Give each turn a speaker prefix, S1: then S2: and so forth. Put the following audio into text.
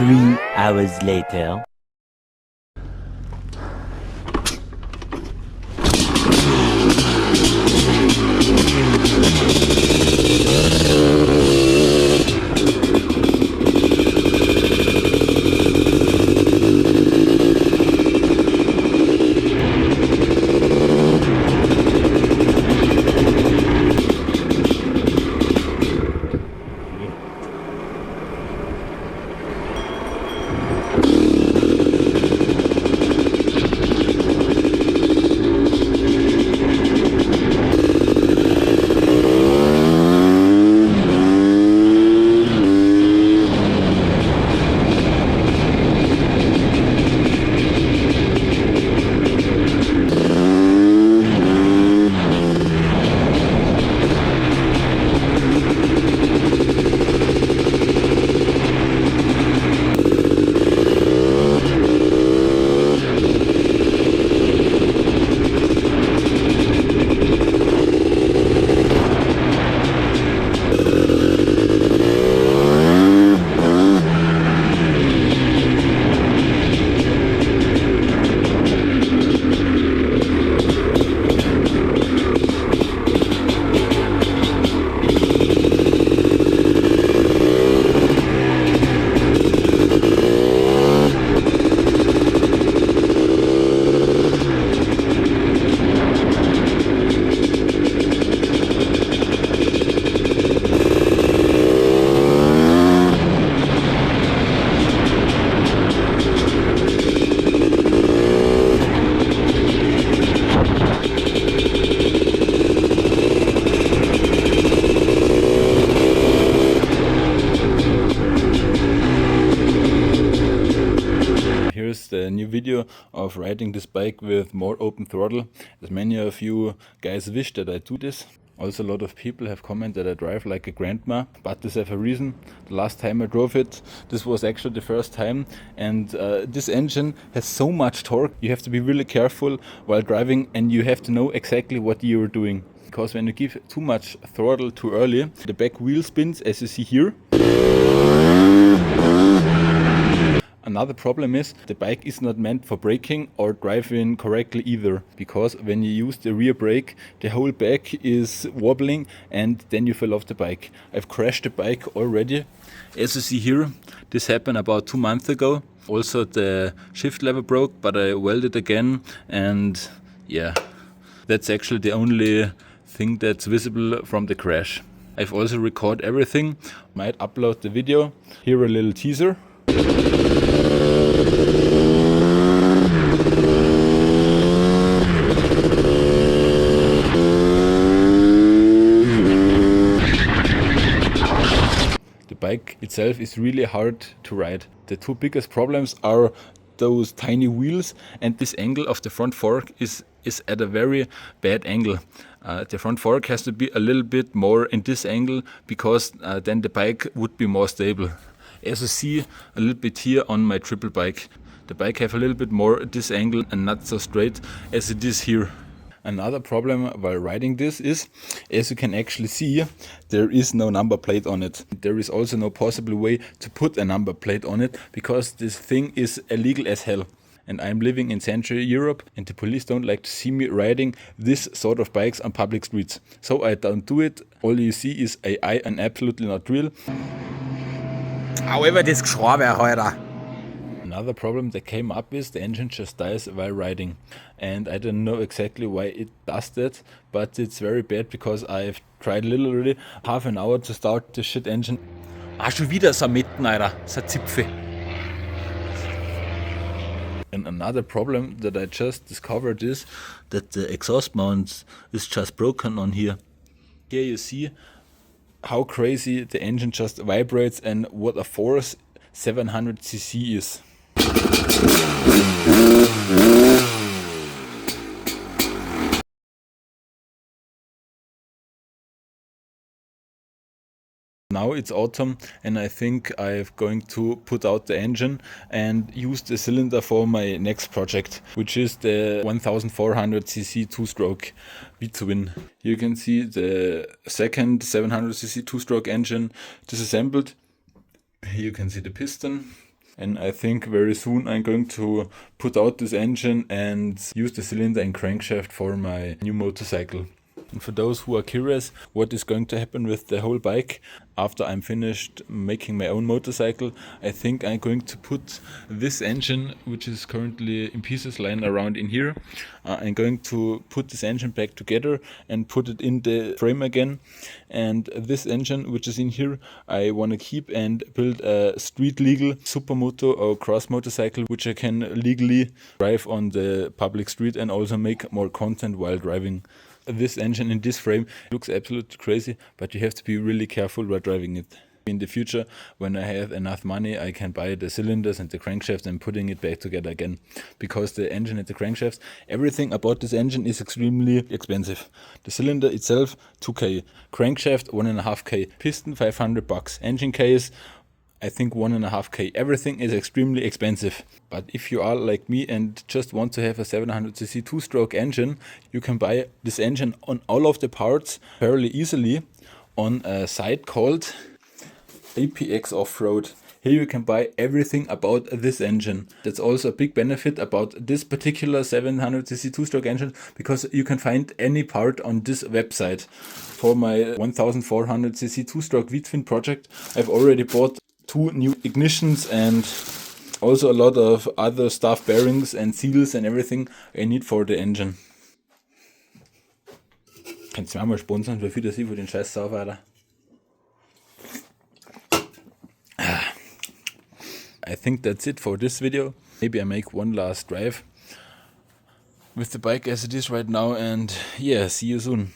S1: 3 hours later. Here's the new video of riding this bike with more open throttle. As many of you guys wish that I do this. Also a lot of people have commented that I drive like a grandma, but this have a reason. The last time I drove it, this was actually the first time, and this engine has so much torque. You have to be really careful while driving, and you have to know exactly what you're doing. Because when you give too much throttle too early, the back wheel spins, as you see here. Another problem is the bike is not meant for braking or driving correctly either, because when you use the rear brake, the whole back is wobbling and then you fell off the bike. I've crashed the bike already. As you see here, this happened about 2 months ago. Also the shift lever broke, but I welded again, and yeah, that's actually the only thing that's visible from the crash. I've also recorded everything. Might upload the video. Here a little teaser. The bike itself is really hard to ride. The two biggest problems are those tiny wheels, and this angle of the front fork is at a very bad angle. The front fork has to be a little bit more in this angle, because then the bike would be more stable. As you see a little bit here on my triple bike, the bike have a little bit more this angle and not so straight as it is here. Another problem while riding this is, as you can actually see, there is no number plate on it. There is also no possible way to put a number plate on it, because this thing is illegal as hell. And I'm living in Central Europe, and the police don't like to see me riding this sort of bikes on public streets. So I don't do it. All you see is AI and absolutely not real.
S2: However, das Geschrauber, Alter.
S1: Another problem that came up is the engine just dies while riding, and I don't know exactly why it does that, but it's very bad, because I've tried literally half an hour to start the shit engine.
S2: Schon wieder so mitten, Alter. So Zipfe.
S1: And another problem that I just discovered is that the exhaust mount is just broken on here. Here you see how crazy the engine just vibrates and what a force 700cc is. Now it's autumn, and I think I'm going to put out the engine and use the cylinder for my next project, which is the 1400cc two-stroke V-twin. You can see the second 700cc two-stroke engine disassembled. Here you can see the piston. And I think very soon I'm going to put out this engine and use the cylinder and crankshaft for my new motorcycle. And for those who are curious what is going to happen with the whole bike after I'm finished making my own motorcycle, I think I'm going to put this engine, which is currently in pieces lying around in here, I'm going to put this engine back together and put it in the frame again. And this engine, which is in here, I want to keep and build a street legal supermoto or cross motorcycle, which I can legally drive on the public street and also make more content while driving. This engine in this frame looks absolutely crazy, but you have to be really careful while driving it. In the future, when I have enough money, I can buy the cylinders and the crankshaft and putting it back together again. Because the engine and the crankshafts, everything about this engine is extremely expensive. The cylinder itself, 2K. Crankshaft, 1.5K. Piston, $500. Engine case, I think 1.5K. Everything is extremely expensive. But if you are like me and just want to have a 700cc two-stroke engine, you can buy this engine on all of the parts fairly easily on a site called APX Off-Road. Here you can buy everything about this engine. That's also a big benefit about this particular 700cc two-stroke engine, because you can find any part on this website. For my 1400cc two-stroke V-twin project, I've already bought 2 new ignitions and also a lot of other stuff, bearings and seals and everything I need for the engine. Kannst du mir mal sponsern, wie viel das ich für den Scheiß sauber, Alter? I think that's it for this video. Maybe I make one last drive with the bike as it is right now, and yeah, see you soon.